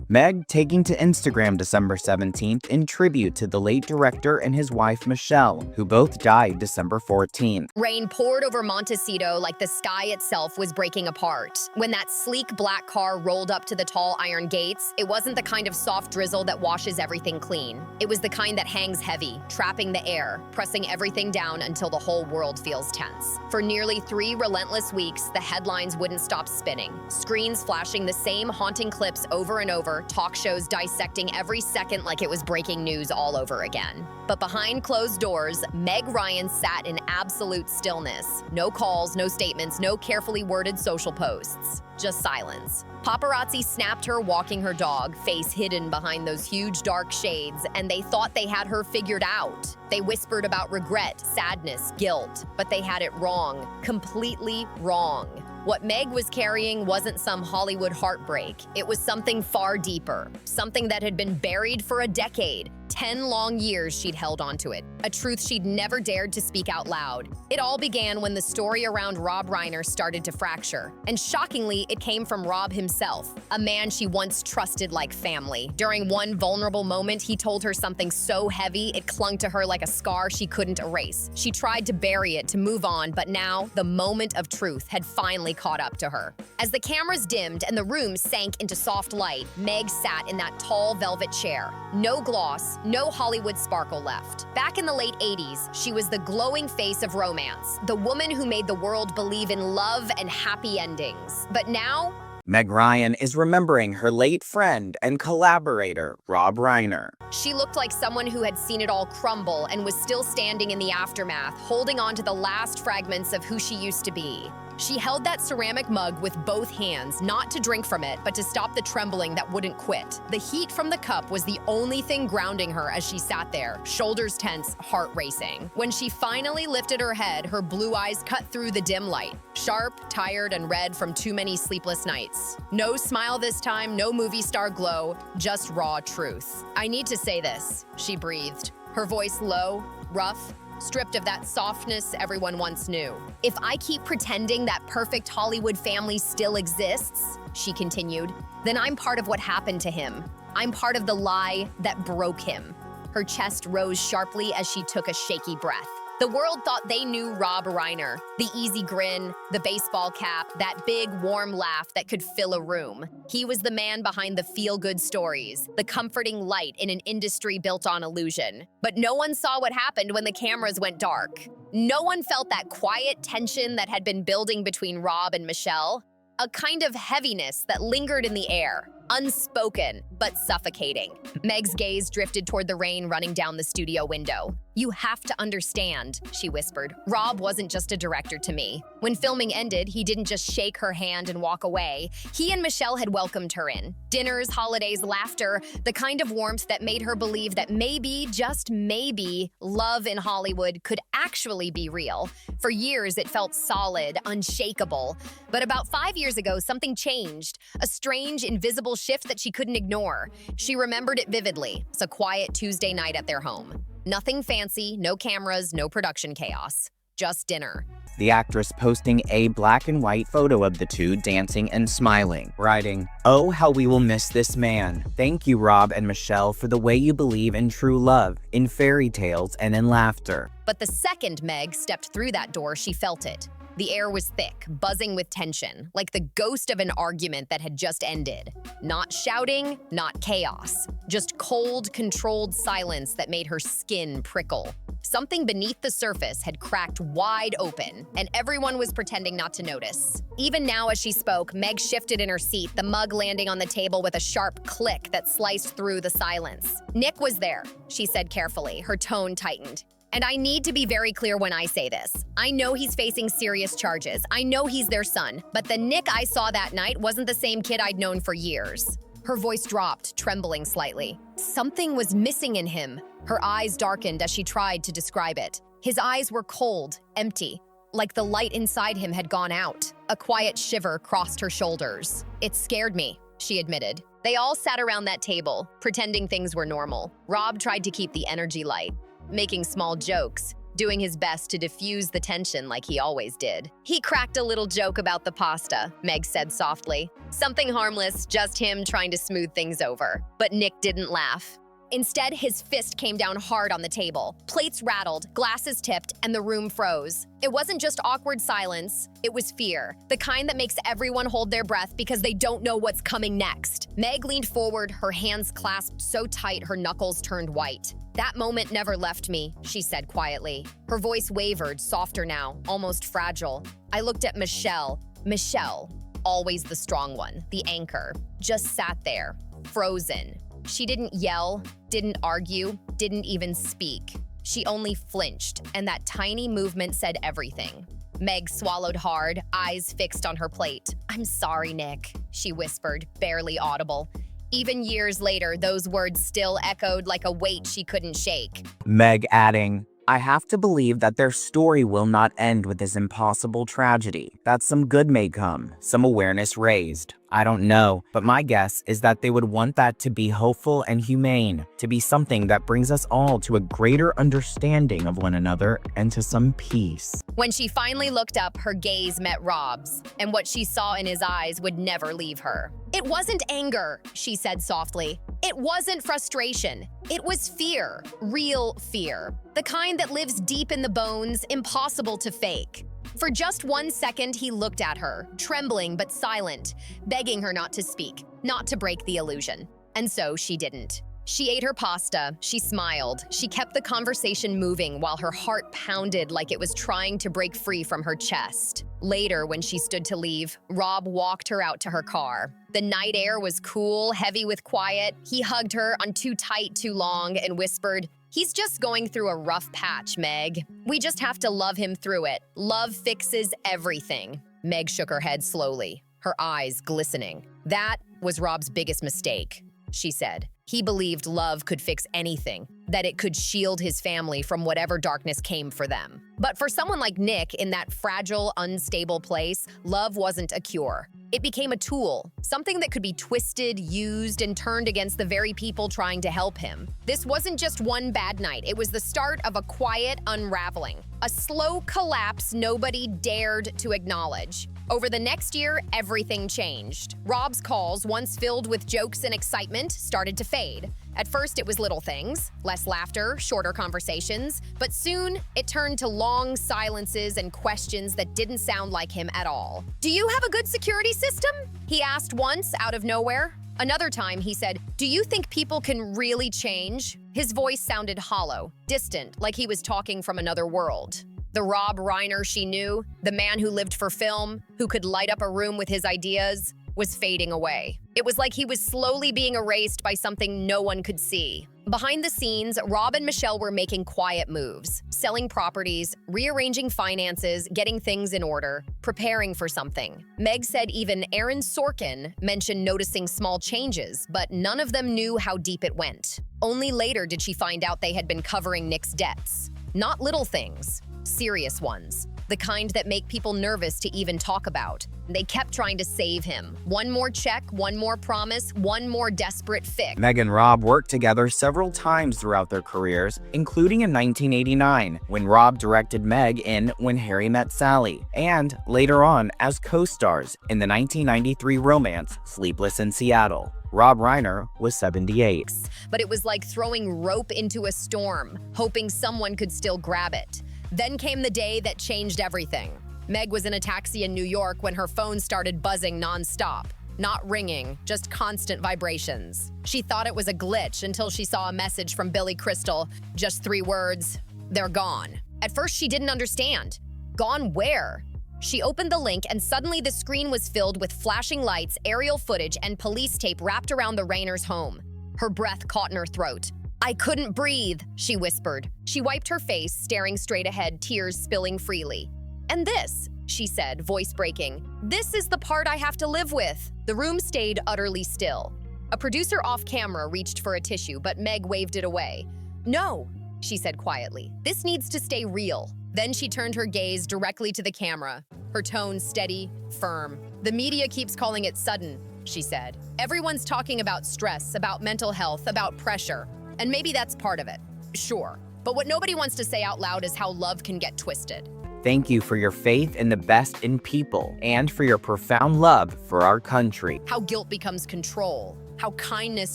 Meg taking to Instagram December 17th in tribute to the late director and his wife Michelle, who both died December 14th. Rain poured over Montecito like the sky itself was breaking apart. When that sleek black car rolled up to the tall iron gates, it wasn't the kind of soft drizzle that washes everything clean. It was the kind that hangs heavy, trapping the air, pressing everything down until the whole world feels tense. For nearly 3 relentless weeks, the headlines wouldn't stop spinning. Screens flashing the same haunting clips over and over, talk shows dissecting every second like it was breaking news all over again. But behind closed doors, Meg Ryan sat in absolute stillness. No calls, no statements, no carefully worded social posts. Just silence. Paparazzi snapped her walking her dog, face hidden behind those huge dark shades, and they thought they had her figured out. They whispered about regret, sadness, guilt, but they had it wrong. Completely wrong. What Meg was carrying wasn't some Hollywood heartbreak. It was something far deeper, something that had been buried for a decade. 10 long years she'd held onto it, a truth she'd never dared to speak out loud. It all began when the story around Rob Reiner started to fracture. And shockingly, it came from Rob himself, a man she once trusted like family. During one vulnerable moment, he told her something so heavy it clung to her like a scar she couldn't erase. She tried to bury it, to move on, but now the moment of truth had finally caught up to her. As the cameras dimmed and the room sank into soft light, Meg sat in that tall velvet chair. No gloss, no Hollywood sparkle left. Back in the late 80s, she was the glowing face of romance, the woman who made the world believe in love and happy endings. But now, Meg Ryan is remembering her late friend and collaborator, Rob Reiner. she looked like someone who had seen it all crumble and was still standing in the aftermath, holding on to the last fragments of who she used to be. She held that ceramic mug with both hands, not to drink from it, but to stop the trembling that wouldn't quit. The heat from the cup was the only thing grounding her as she sat there, shoulders tense, heart racing. When she finally lifted her head, her blue eyes cut through the dim light, sharp, tired, and red from too many sleepless nights. No smile this time, no movie star glow, just raw truth. "I need to say this," she breathed, her voice low, rough, stripped of that softness everyone once knew. "If I keep pretending that perfect Hollywood family still exists," she continued, "then I'm part of what happened to him. I'm part of the lie that broke him." Her chest rose sharply as she took a shaky breath. The world thought they knew Rob Reiner, the easy grin, the baseball cap, that big, warm laugh that could fill a room. He was the man behind the feel-good stories, the comforting light in an industry built on illusion. But no one saw what happened when the cameras went dark. No one felt that quiet tension that had been building between Rob and Michelle, a kind of heaviness that lingered in the air, unspoken but suffocating. Meg's gaze drifted toward the rain running down the studio window. "You have to understand," she whispered. "Rob wasn't just a director to me. When filming ended, he didn't just shake her hand and walk away. He and Michelle had welcomed her in. Dinners, holidays, laughter, the kind of warmth that made her believe that maybe, just maybe, love in Hollywood could actually be real. For years, it felt solid, unshakable. But about 5 years ago, something changed, a strange, invisible shift that she couldn't ignore. She remembered it vividly. It's a quiet Tuesday night at their home. Nothing fancy, no cameras, no production chaos. Just dinner. The actress posting a black and white photo of the two dancing and smiling, writing, "Oh, how we will miss this man. Thank you, Rob and Michelle, for the way you believe in true love, in fairy tales, and in laughter." But the second Meg stepped through that door, she felt it. The air was thick, buzzing with tension, like the ghost of an argument that had just ended. Not shouting, not chaos, just cold, controlled silence that made her skin prickle. Something beneath the surface had cracked wide open, and everyone was pretending not to notice. Even now as she spoke, Meg shifted in her seat, the mug landing on the table with a sharp click that sliced through the silence. "Nick was there," she said carefully, her tone tightened. "And I need to be very clear when I say this. I know he's facing serious charges. I know he's their son. But the Nick I saw that night wasn't the same kid I'd known for years." Her voice dropped, trembling slightly. Something was missing in him. Her eyes darkened as she tried to describe it. His eyes were cold, empty, like the light inside him had gone out. A quiet shiver crossed her shoulders. "It scared me," she admitted. They all sat around that table, pretending things were normal. Rob tried to keep the energy light, making small jokes, doing his best to diffuse the tension like he always did. He cracked a little joke about the pasta, Meg said softly. Something harmless, just him trying to smooth things over. But Nick didn't laugh. Instead, his fist came down hard on the table. Plates rattled, glasses tipped, and the room froze. It wasn't just awkward silence, it was fear. The kind that makes everyone hold their breath because they don't know what's coming next. Meg leaned forward, her hands clasped so tight her knuckles turned white. That moment never left me, she said quietly. Her voice wavered, softer now, almost fragile. I looked at Michelle. Michelle, always the strong one, the anchor, just sat there, frozen. She didn't yell, didn't argue, didn't even speak. She only flinched, and that tiny movement said everything. Meg swallowed hard, eyes fixed on her plate. "I'm sorry, Nick," she whispered, barely audible. Even years later, those words still echoed like a weight she couldn't shake. Meg adding, "I have to believe that their story will not end with this impossible tragedy, that some good may come, some awareness raised. I don't know, but my guess is that they would want that to be hopeful and humane, to be something that brings us all to a greater understanding of one another and to some peace." When she finally looked up, her gaze met Rob's, and what she saw in his eyes would never leave her. "It wasn't anger," she said softly. "It wasn't frustration. It was fear, real fear. The kind that lives deep in the bones, impossible to fake." For just 1 second, he looked at her, trembling but silent, begging her not to speak, not to break the illusion. And so she didn't. She ate her pasta, she smiled, she kept the conversation moving while her heart pounded like it was trying to break free from her chest. Later, when she stood to leave, Rob walked her out to her car. The night air was cool, heavy with quiet. He hugged her on too tight, too long, and whispered, "He's just going through a rough patch, Meg. We just have to love him through it. Love fixes everything." Meg shook her head slowly, her eyes glistening. "That was Rob's biggest mistake," she said. "He believed love could fix anything, that it could shield his family from whatever darkness came for them. But for someone like Nick in that fragile, unstable place, love wasn't a cure. It became a tool, something that could be twisted, used, and turned against the very people trying to help him. This wasn't just one bad night. It was the start of a quiet unraveling, a slow collapse nobody dared to acknowledge. Over the next year, everything changed. Rob's calls, once filled with jokes and excitement, started to fade. At first, it was little things, less laughter, shorter conversations, but soon it turned to long silences and questions that didn't sound like him at all. "Do you have a good security system?" he asked once out of nowhere. Another time, he said, "Do you think people can really change?" His voice sounded hollow, distant, like he was talking from another world. The Rob Reiner she knew, the man who lived for film, who could light up a room with his ideas, was fading away. It was like he was slowly being erased by something no one could see. Behind the scenes, Rob and Michelle were making quiet moves, selling properties, rearranging finances, getting things in order, preparing for something. Meg said even Aaron Sorkin mentioned noticing small changes, but none of them knew how deep it went. Only later did she find out they had been covering Nick's debts. Not little things, serious ones. The kind that make people nervous to even talk about. They kept trying to save him. One more check, one more promise, one more desperate fix. Meg and Rob worked together several times throughout their careers, including in 1989, when Rob directed Meg in When Harry Met Sally, and later on as co-stars in the 1993 romance Sleepless in Seattle. Rob Reiner was 78. But it was like throwing rope into a storm, hoping someone could still grab it. Then came the day that changed everything. Meg was in a taxi in New York when her phone started buzzing nonstop. Not ringing, just constant vibrations. She thought it was a glitch until she saw a message from Billy Crystal. Just 3 words, "They're gone." At first, she didn't understand. Gone where? She opened the link and suddenly the screen was filled with flashing lights, aerial footage, and police tape wrapped around the Rainers' home. Her breath caught in her throat. "I couldn't breathe," she whispered. She wiped her face, staring straight ahead, tears spilling freely. "And this," she said, voice breaking, "this is the part I have to live with." The room stayed utterly still. A producer off camera reached for a tissue, but Meg waved it away. "No," she said quietly, "this needs to stay real." Then she turned her gaze directly to the camera, her tone steady, firm. "The media keeps calling it sudden," she said. "Everyone's talking about stress, about mental health, about pressure. And maybe that's part of it. Sure. But what nobody wants to say out loud is how love can get twisted. Thank you for your faith in the best in people and for your profound love for our country. How guilt becomes control. How kindness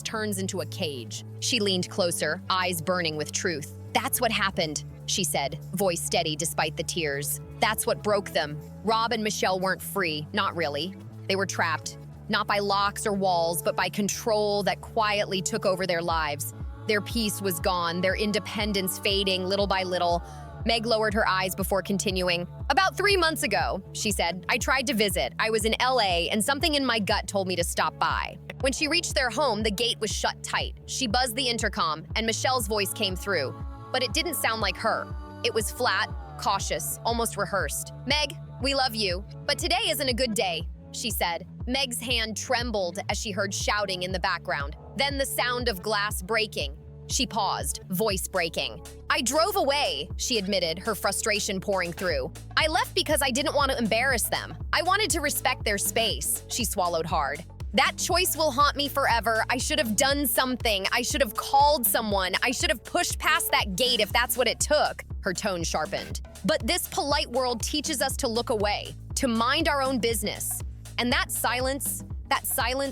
turns into a cage. She leaned closer, eyes burning with truth. That's what happened, she said, voice steady despite the tears. That's what broke them. Rob and Michelle weren't free, not really. They were trapped, not by locks or walls, but by control that quietly took over their lives. Their peace was gone, their independence fading little by little. Meg lowered her eyes before continuing. About 3 months ago, she said, I tried to visit. I was in LA and something in my gut told me to stop by. When she reached their home, the gate was shut tight. She buzzed the intercom and Michelle's voice came through, but it didn't sound like her. It was flat, cautious, almost rehearsed. Meg, we love you, but today isn't a good day, she said. Meg's hand trembled as she heard shouting in the background, then the sound of glass breaking. She paused, voice breaking. I drove away, she admitted, her frustration pouring through. I left because I didn't want to embarrass them. I wanted to respect their space, she swallowed hard. That choice will haunt me forever. I should have done something. I should have called someone. I should have pushed past that gate if that's what it took. Her tone sharpened. But this polite world teaches us to look away, to mind our own business. And that silence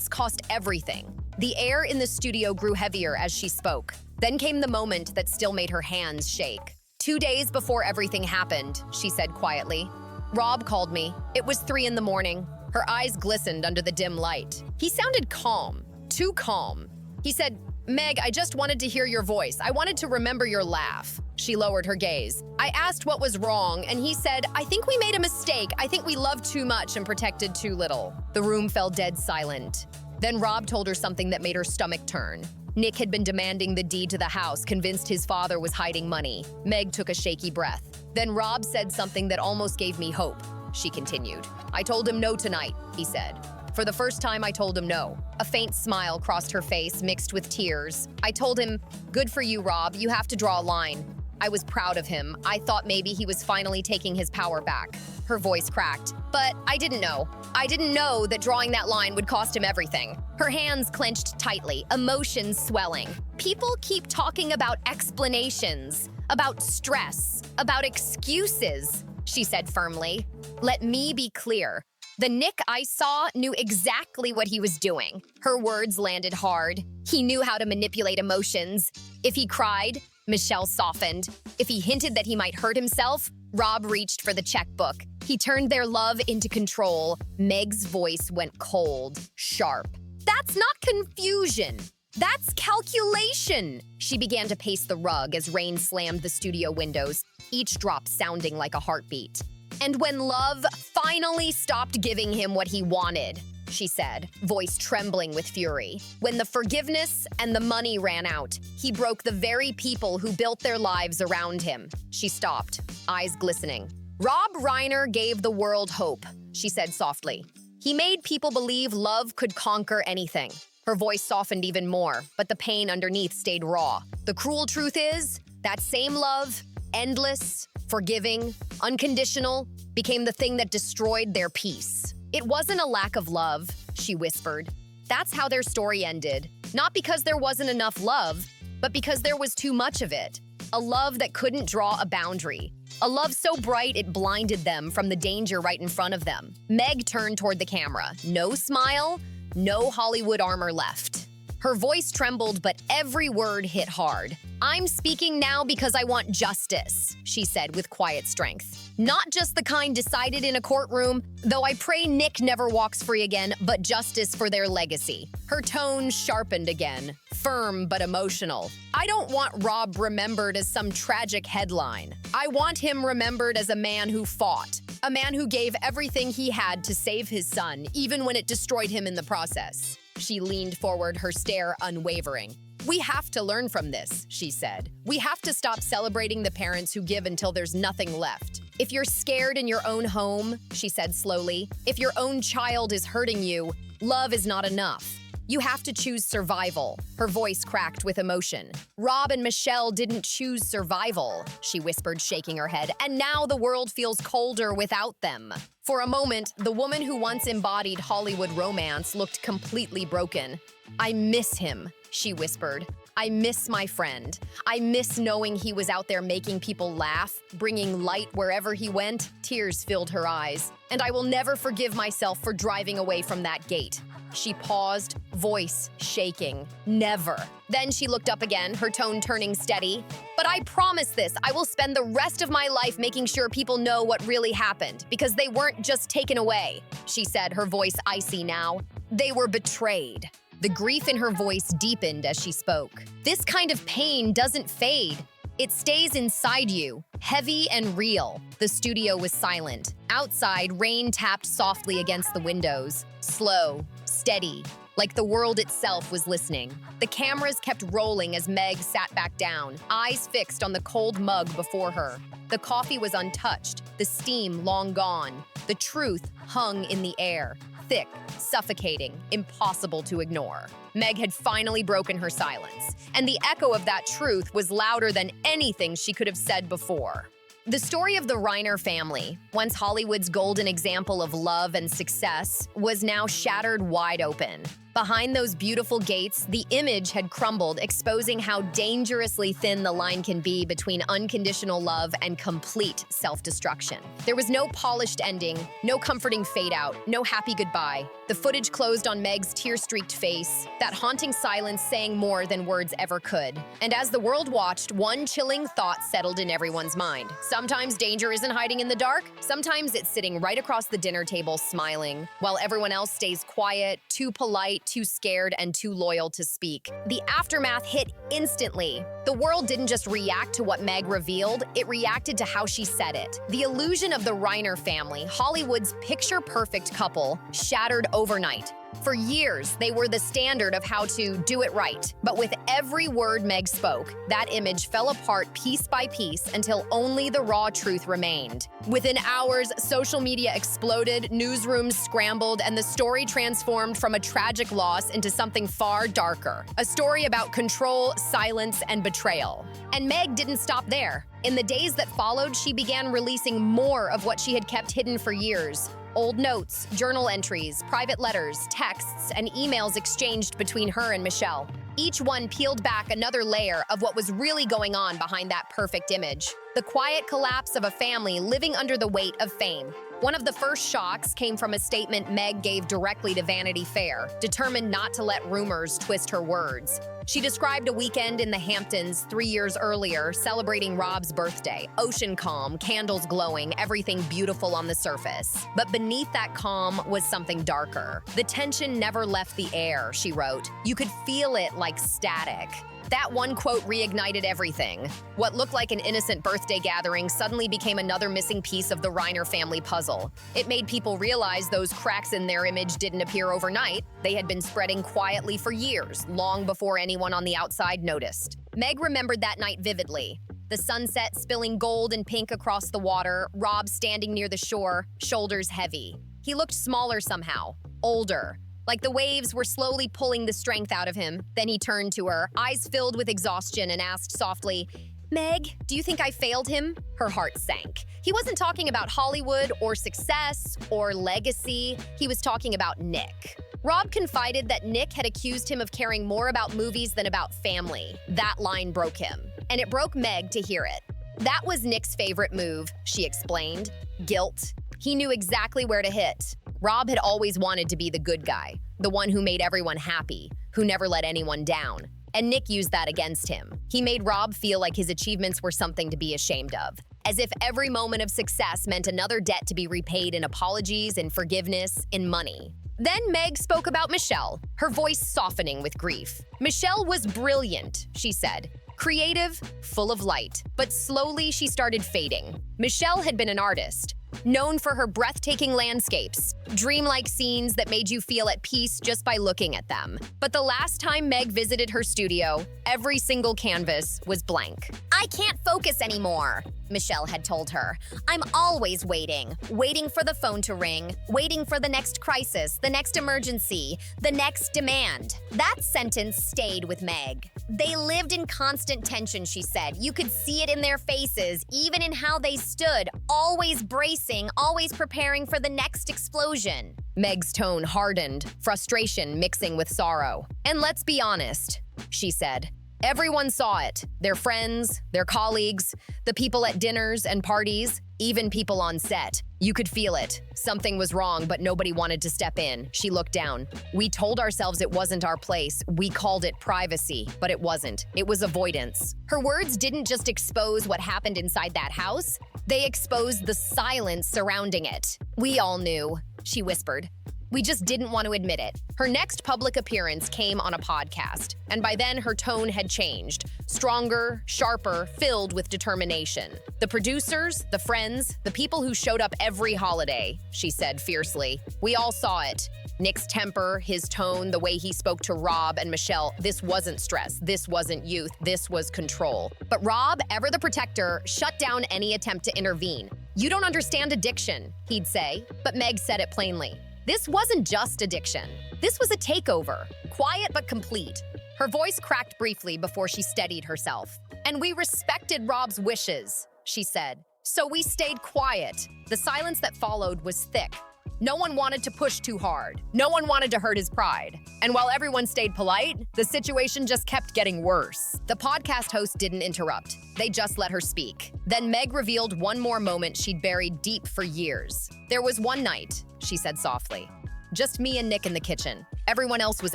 cost everything. The air in the studio grew heavier as she spoke. Then came the moment that still made her hands shake. 2 days before everything happened, she said quietly, Rob called me. It was 3 a.m. Her eyes glistened under the dim light. He sounded calm, too calm. He said, Meg, I just wanted to hear your voice. I wanted to remember your laugh. She lowered her gaze. I asked what was wrong, and he said, I think we made a mistake. I think we loved too much and protected too little. The room fell dead silent. Then Rob told her something that made her stomach turn. Nick had been demanding the deed to the house, convinced his father was hiding money. Meg took a shaky breath. Then Rob said something that almost gave me hope, she continued. I told him no tonight, he said. For the first time, I told him no. A faint smile crossed her face, mixed with tears. I told him, good for you, Rob. You have to draw a line. I was proud of him. I thought maybe he was finally taking his power back. Her voice cracked. But I didn't know. I didn't know that drawing that line would cost him everything. Her hands clenched tightly, emotions swelling. People keep talking about explanations, about stress, about excuses, she said firmly. Let me be clear. The Nick I saw knew exactly what he was doing. Her words landed hard. He knew how to manipulate emotions. If he cried, Michelle softened. If he hinted that he might hurt himself, Rob reached for the checkbook. He turned their love into control. Meg's voice went cold, sharp. That's not confusion. That's calculation. She began to pace the rug as rain slammed the studio windows, each drop sounding like a heartbeat. And when love finally stopped giving him what he wanted, she said, voice trembling with fury. When the forgiveness and the money ran out, he broke the very people who built their lives around him. She stopped, eyes glistening. Rob Reiner gave the world hope, she said softly. He made people believe love could conquer anything. Her voice softened even more, but the pain underneath stayed raw. The cruel truth is, that same love, endless, forgiving, unconditional, became the thing that destroyed their peace. It wasn't a lack of love, she whispered. That's how their story ended. Not because there wasn't enough love, but because there was too much of it. A love that couldn't draw a boundary. A love so bright it blinded them from the danger right in front of them. Meg turned toward the camera. No smile, no Hollywood armor left. Her voice trembled, but every word hit hard. I'm speaking now because I want justice, she said with quiet strength. Not just the kind decided in a courtroom, though I pray Nick never walks free again, but justice for their legacy. Her tone sharpened again, firm but emotional. I don't want Rob remembered as some tragic headline. I want him remembered as a man who fought, a man who gave everything he had to save his son, even when it destroyed him in the process. She leaned forward, her stare unwavering. We have to learn from this, she said. We have to stop celebrating the parents who give until there's nothing left. If you're scared in your own home, she said slowly, if your own child is hurting you, love is not enough. You have to choose survival. Her voice cracked with emotion. Rob and Michelle didn't choose survival, she whispered, shaking her head, and now the world feels colder without them. For a moment, the woman who once embodied Hollywood romance looked completely broken. I miss him, she whispered. I miss my friend. I miss knowing he was out there making people laugh, bringing light wherever he went. Tears filled her eyes. And I will never forgive myself for driving away from that gate. She paused, voice shaking. Never. Then she looked up again, her tone turning steady. But I promise this, I will spend the rest of my life making sure people know what really happened, because they weren't just taken away, she said, her voice icy now. They were betrayed. The grief in her voice deepened as she spoke. This kind of pain doesn't fade. It stays inside you, heavy and real. The studio was silent. Outside, rain tapped softly against the windows. Slow, steady, like the world itself was listening. The cameras kept rolling as Meg sat back down, eyes fixed on the cold mug before her. The coffee was untouched, the steam long gone. The truth hung in the air, thick, suffocating, impossible to ignore. Meg had finally broken her silence, and the echo of that truth was louder than anything she could have said before. The story of the Reiner family, once Hollywood's golden example of love and success, was now shattered wide open. Behind those beautiful gates, the image had crumbled, exposing how dangerously thin the line can be between unconditional love and complete self-destruction. There was no polished ending, no comforting fade-out, no happy goodbye. The footage closed on Meg's tear-streaked face, that haunting silence saying more than words ever could. And as the world watched, one chilling thought settled in everyone's mind. Sometimes danger isn't hiding in the dark, sometimes it's sitting right across the dinner table smiling, while everyone else stays quiet, too polite, too scared, and too loyal to speak. The aftermath hit instantly. The world didn't just react to what Meg revealed, it reacted to how she said it. The illusion of the Reiner family, Hollywood's picture-perfect couple, shattered overnight. For years, they were the standard of how to do it right. But with every word Meg spoke, that image fell apart piece by piece until only the raw truth remained. Within hours, social media exploded, newsrooms scrambled, and the story transformed from a tragic loss into something far darker. A story about control, silence, and betrayal. And Meg didn't stop there. In the days that followed, she began releasing more of what she had kept hidden for years. Old notes, journal entries, private letters, texts, and emails exchanged between her and Michelle. Each one peeled back another layer of what was really going on behind that perfect image. The quiet collapse of a family living under the weight of fame. One of the first shocks came from a statement Meg gave directly to Vanity Fair, determined not to let rumors twist her words. She described a weekend in the Hamptons 3 years earlier, celebrating Rob's birthday. Ocean calm, candles glowing, everything beautiful on the surface. But beneath that calm was something darker. The tension never left the air, she wrote. You could feel it like static. That one quote reignited everything. What looked like an innocent birthday gathering suddenly became another missing piece of the Reiner family puzzle. It made people realize those cracks in their image didn't appear overnight. They had been spreading quietly for years, long before anyone on the outside noticed. Meg remembered that night vividly. The sunset spilling gold and pink across the water, Rob standing near the shore, shoulders heavy. He looked smaller somehow, older. Like the waves were slowly pulling the strength out of him. Then he turned to her, eyes filled with exhaustion, and asked softly, Meg, do you think I failed him? Her heart sank. He wasn't talking about Hollywood or success or legacy. He was talking about Nick. Rob confided that Nick had accused him of caring more about movies than about family. That line broke him, and it broke Meg to hear it. That was Nick's favorite move, she explained. Guilt. He knew exactly where to hit. Rob had always wanted to be the good guy, the one who made everyone happy, who never let anyone down. And Nick used that against him. He made Rob feel like his achievements were something to be ashamed of, as if every moment of success meant another debt to be repaid in apologies, in forgiveness, in money. Then Meg spoke about Michelle, her voice softening with grief. Michelle was brilliant, she said. Creative, full of light. But slowly she started fading. Michelle had been an artist, known for her breathtaking landscapes, dreamlike scenes that made you feel at peace just by looking at them. But the last time Meg visited her studio, every single canvas was blank. I can't focus anymore, Michelle had told her. I'm always waiting for the phone to ring, waiting for the next crisis, the next emergency, the next demand. That sentence stayed with Meg. They lived in constant tension, she said. You could see it in their faces, even in how they stood, always bracing, always preparing for the next explosion. Meg's tone hardened, frustration mixing with sorrow. And let's be honest, she said. Everyone saw it. Their friends, their colleagues, the people at dinners and parties, even people on set. You could feel it. Something was wrong, but nobody wanted to step in. She looked down. We told ourselves it wasn't our place. We called it privacy, but it wasn't. It was avoidance. Her words didn't just expose what happened inside that house. They exposed the silence surrounding it. We all knew, she whispered. We just didn't want to admit it. Her next public appearance came on a podcast, and by then her tone had changed. Stronger, sharper, filled with determination. The producers, the friends, the people who showed up every holiday, she said fiercely. We all saw it. Nick's temper, his tone, the way he spoke to Rob and Michelle, this wasn't stress, this wasn't youth, this was control. But Rob, ever the protector, shut down any attempt to intervene. You don't understand addiction, he'd say, but Meg said it plainly. This wasn't just addiction. This was a takeover, quiet but complete. Her voice cracked briefly before she steadied herself. And we respected Rob's wishes, she said. So we stayed quiet. The silence that followed was thick. No one wanted to push too hard. No one wanted to hurt his pride. And while everyone stayed polite, the situation just kept getting worse. The podcast host didn't interrupt. They just let her speak. Then Meg revealed one more moment she'd buried deep for years. There was one night, she said softly. Just me and Nick in the kitchen. Everyone else was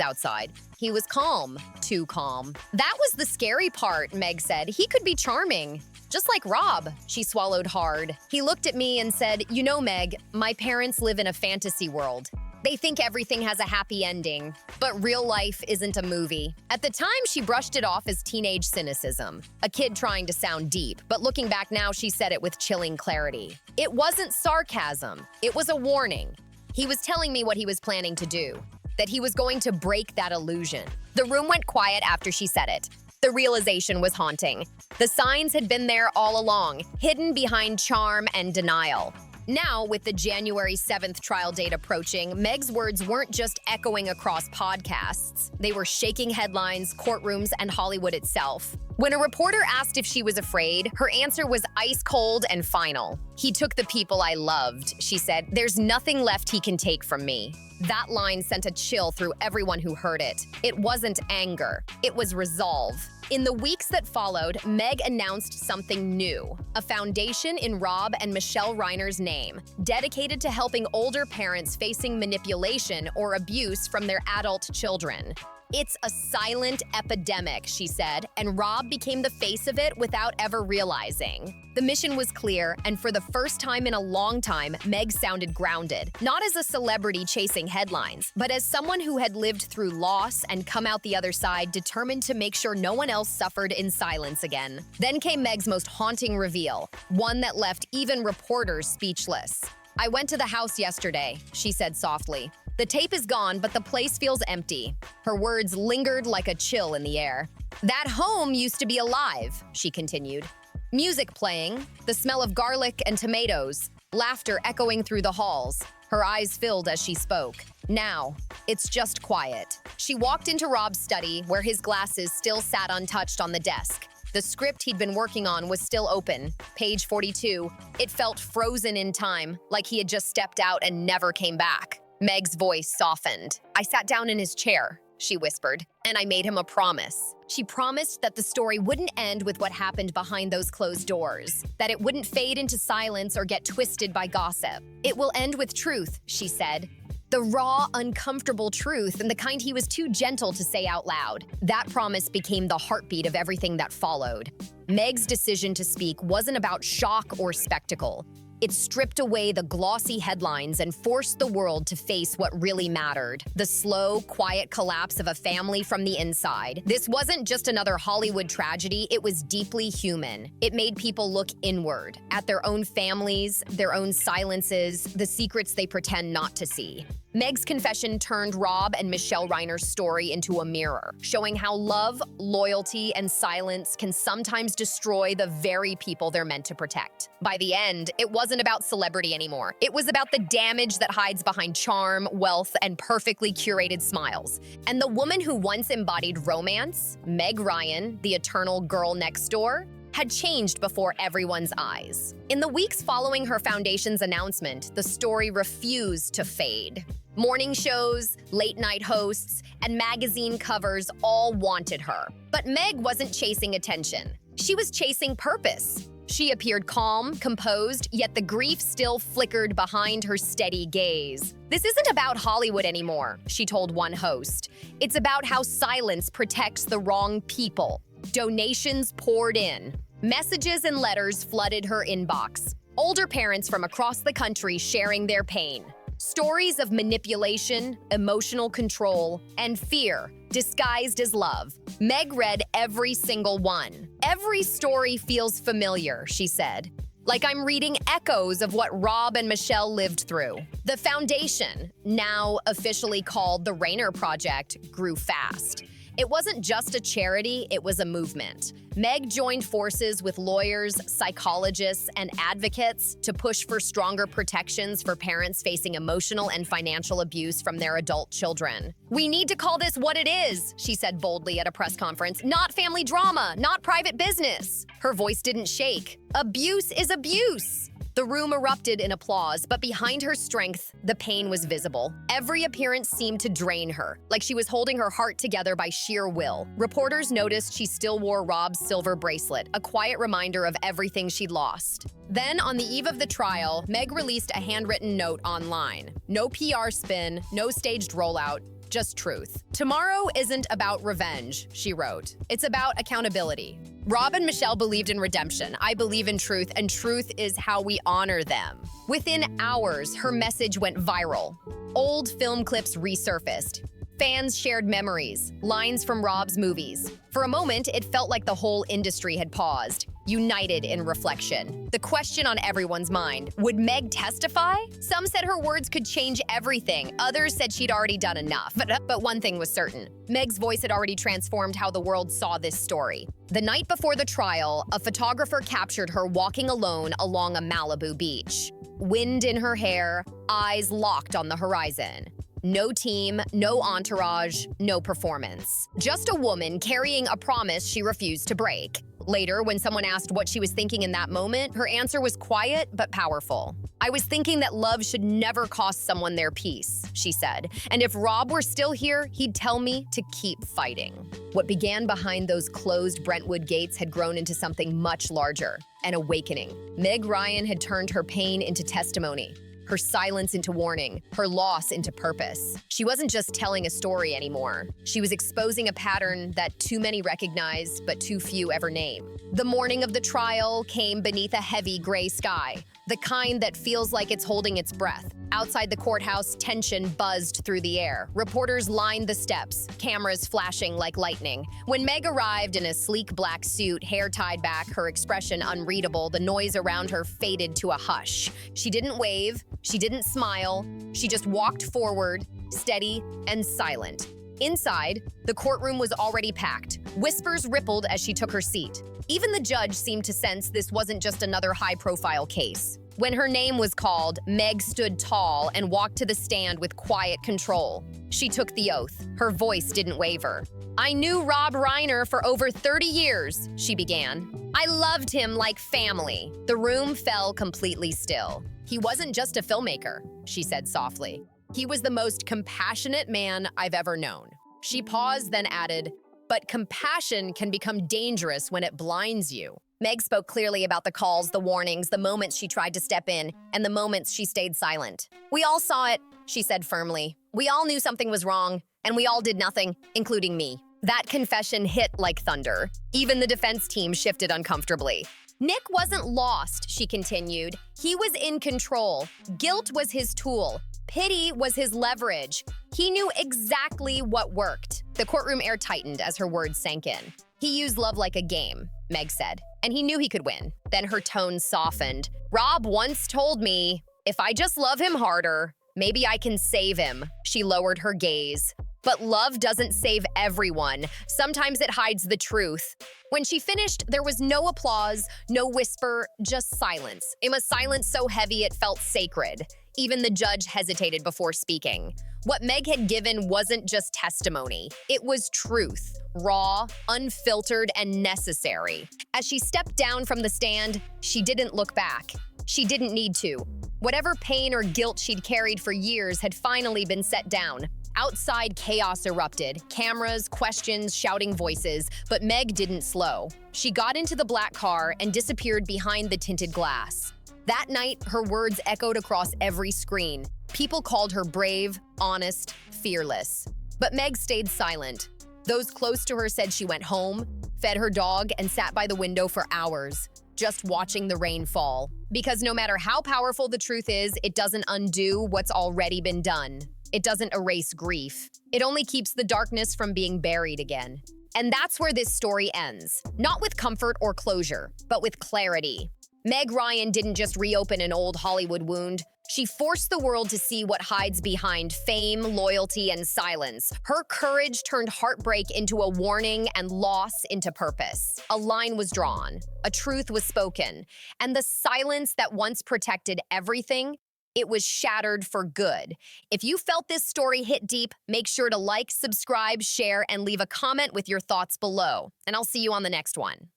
outside. He was calm, too calm. That was the scary part, Meg said. He could be charming. Just like Rob, she swallowed hard. He looked at me and said, you know, Meg, my parents live in a fantasy world. They think everything has a happy ending, but real life isn't a movie. At the time, she brushed it off as teenage cynicism, a kid trying to sound deep, but looking back now, she said it with chilling clarity. It wasn't sarcasm, it was a warning. He was telling me what he was planning to do, that he was going to break that illusion. The room went quiet after she said it. The realization was haunting. The signs had been there all along, hidden behind charm and denial. Now, with the January 7th trial date approaching, Meg's words weren't just echoing across podcasts. They were shaking headlines, courtrooms, and Hollywood itself. When a reporter asked if she was afraid, her answer was ice cold and final. He took the people I loved, she said. There's nothing left he can take from me. That line sent a chill through everyone who heard it. It wasn't anger, it was resolve. In the weeks that followed, Meg announced something new, a foundation in Rob and Michelle Reiner's name, dedicated to helping older parents facing manipulation or abuse from their adult children. It's a silent epidemic, she said, and Rob became the face of it without ever realizing. The mission was clear, and for the first time in a long time, Meg sounded grounded, not as a celebrity chasing headlines, but as someone who had lived through loss and come out the other side determined to make sure no one else suffered in silence again. Then came Meg's most haunting reveal, one that left even reporters speechless. I went to the house yesterday, she said softly. The tape is gone, but the place feels empty. Her words lingered like a chill in the air. That home used to be alive, she continued. Music playing, the smell of garlic and tomatoes, laughter echoing through the halls. Her eyes filled as she spoke. Now, it's just quiet. She walked into Rob's study, where his glasses still sat untouched on the desk. The script he'd been working on was still open. Page 42. It felt frozen in time, like he had just stepped out and never came back. Meg's voice softened. I sat down in his chair, she whispered, and I made him a promise. She promised that the story wouldn't end with what happened behind those closed doors, that it wouldn't fade into silence or get twisted by gossip. It will end with truth, she said. The raw, uncomfortable truth, and the kind he was too gentle to say out loud. That promise became the heartbeat of everything that followed. Meg's decision to speak wasn't about shock or spectacle. It stripped away the glossy headlines and forced the world to face what really mattered, the slow, quiet collapse of a family from the inside. This wasn't just another Hollywood tragedy, it was deeply human. It made people look inward, at their own families, their own silences, the secrets they pretend not to see. Meg's confession turned Rob and Michelle Reiner's story into a mirror, showing how love, loyalty, and silence can sometimes destroy the very people they're meant to protect. By the end, it wasn't about celebrity anymore. It was about the damage that hides behind charm, wealth, and perfectly curated smiles. And the woman who once embodied romance, Meg Ryan, the eternal girl next door, had changed before everyone's eyes. In the weeks following her foundation's announcement, the story refused to fade. Morning shows, late-night hosts, and magazine covers all wanted her. But Meg wasn't chasing attention. She was chasing purpose. She appeared calm, composed, yet the grief still flickered behind her steady gaze. "This isn't about Hollywood anymore," she told one host. "It's about how silence protects the wrong people." Donations poured in. Messages and letters flooded her inbox. Older parents from across the country sharing their pain. Stories of manipulation, emotional control, and fear disguised as love. Meg read every single one. "Every story feels familiar," she said. "Like I'm reading echoes of what Rob and Michelle lived through." The foundation, now officially called the Reiner Project, grew fast. It wasn't just a charity, it was a movement. Meg joined forces with lawyers, psychologists, and advocates to push for stronger protections for parents facing emotional and financial abuse from their adult children. "We need to call this what it is," she said boldly at a press conference. "Not family drama, not private business." Her voice didn't shake. Abuse is abuse. The room erupted in applause, but behind her strength, the pain was visible. Every appearance seemed to drain her, like she was holding her heart together by sheer will. Reporters noticed she still wore Rob's silver bracelet, a quiet reminder of everything she'd lost. Then, on the eve of the trial, Meg released a handwritten note online. No PR spin, no staged rollout, just truth. "Tomorrow isn't about revenge," she wrote. "It's about accountability. Rob and Michelle believed in redemption. I believe in truth, and truth is how we honor them." Within hours, her message went viral. Old film clips resurfaced. Fans shared memories, lines from Rob's movies. For a moment, it felt like the whole industry had paused, united in reflection. The question on everyone's mind, would Meg testify? Some said her words could change everything. Others said she'd already done enough. But one thing was certain. Meg's voice had already transformed how the world saw this story. The night before the trial, a photographer captured her walking alone along a Malibu beach. Wind in her hair, eyes locked on the horizon. No team, no entourage, no performance. Just a woman carrying a promise she refused to break. Later, when someone asked what she was thinking in that moment, her answer was quiet but powerful. "I was thinking that love should never cost someone their peace," she said. "And if Rob were still here, he'd tell me to keep fighting." What began behind those closed Brentwood gates had grown into something much larger, an awakening. Meg Ryan had turned her pain into testimony, her silence into warning, her loss into purpose. She wasn't just telling a story anymore. She was exposing a pattern that too many recognized, but too few ever name. The morning of the trial came beneath a heavy gray sky, the kind that feels like it's holding its breath. Outside the courthouse, tension buzzed through the air. Reporters lined the steps, cameras flashing like lightning. When Meg arrived in a sleek black suit, hair tied back, her expression unreadable, the noise around her faded to a hush. She didn't wave, she didn't smile, she just walked forward, steady and silent. Inside, the courtroom was already packed. Whispers rippled as she took her seat. Even the judge seemed to sense this wasn't just another high-profile case. When her name was called, Meg stood tall and walked to the stand with quiet control. She took the oath. Her voice didn't waver. "I knew Rob Reiner for over 30 years, she began. "I loved him like family." The room fell completely still. "He wasn't just a filmmaker," she said softly. "He was the most compassionate man I've ever known." She paused, then added, "But compassion can become dangerous when it blinds you." Meg spoke clearly about the calls, the warnings, the moments she tried to step in, and the moments she stayed silent. "We all saw it," she said firmly. "We all knew something was wrong, and we all did nothing, including me." That confession hit like thunder. Even the defense team shifted uncomfortably. "Nick wasn't lost," she continued. "He was in control. Guilt was his tool. Pity was his leverage. He knew exactly what worked." The courtroom air tightened as her words sank in. "He used love like a game," Meg said, "and he knew he could win." Then her tone softened. "Rob once told me, if I just love him harder, maybe I can save him." She lowered her gaze. "But love doesn't save everyone. Sometimes it hides the truth." When she finished, there was no applause, no whisper, just silence. It was silence so heavy it felt sacred. Even the judge hesitated before speaking. What Meg had given wasn't just testimony. It was truth, raw, unfiltered, and necessary. As she stepped down from the stand, she didn't look back. She didn't need to. Whatever pain or guilt she'd carried for years had finally been set down. Outside, chaos erupted. Cameras, questions, shouting voices, but Meg didn't slow. She got into the black car and disappeared behind the tinted glass. That night, her words echoed across every screen. People called her brave, honest, fearless. But Meg stayed silent. Those close to her said she went home, fed her dog, and sat by the window for hours, just watching the rain fall. Because no matter how powerful the truth is, it doesn't undo what's already been done. It doesn't erase grief. It only keeps the darkness from being buried again. And that's where this story ends. Not with comfort or closure, but with clarity. Meg Ryan didn't just reopen an old Hollywood wound. She forced the world to see what hides behind fame, loyalty, and silence. Her courage turned heartbreak into a warning and loss into purpose. A line was drawn, a truth was spoken, and the silence that once protected everything, it was shattered for good. If you felt this story hit deep, make sure to like, subscribe, share, and leave a comment with your thoughts below. And I'll see you on the next one.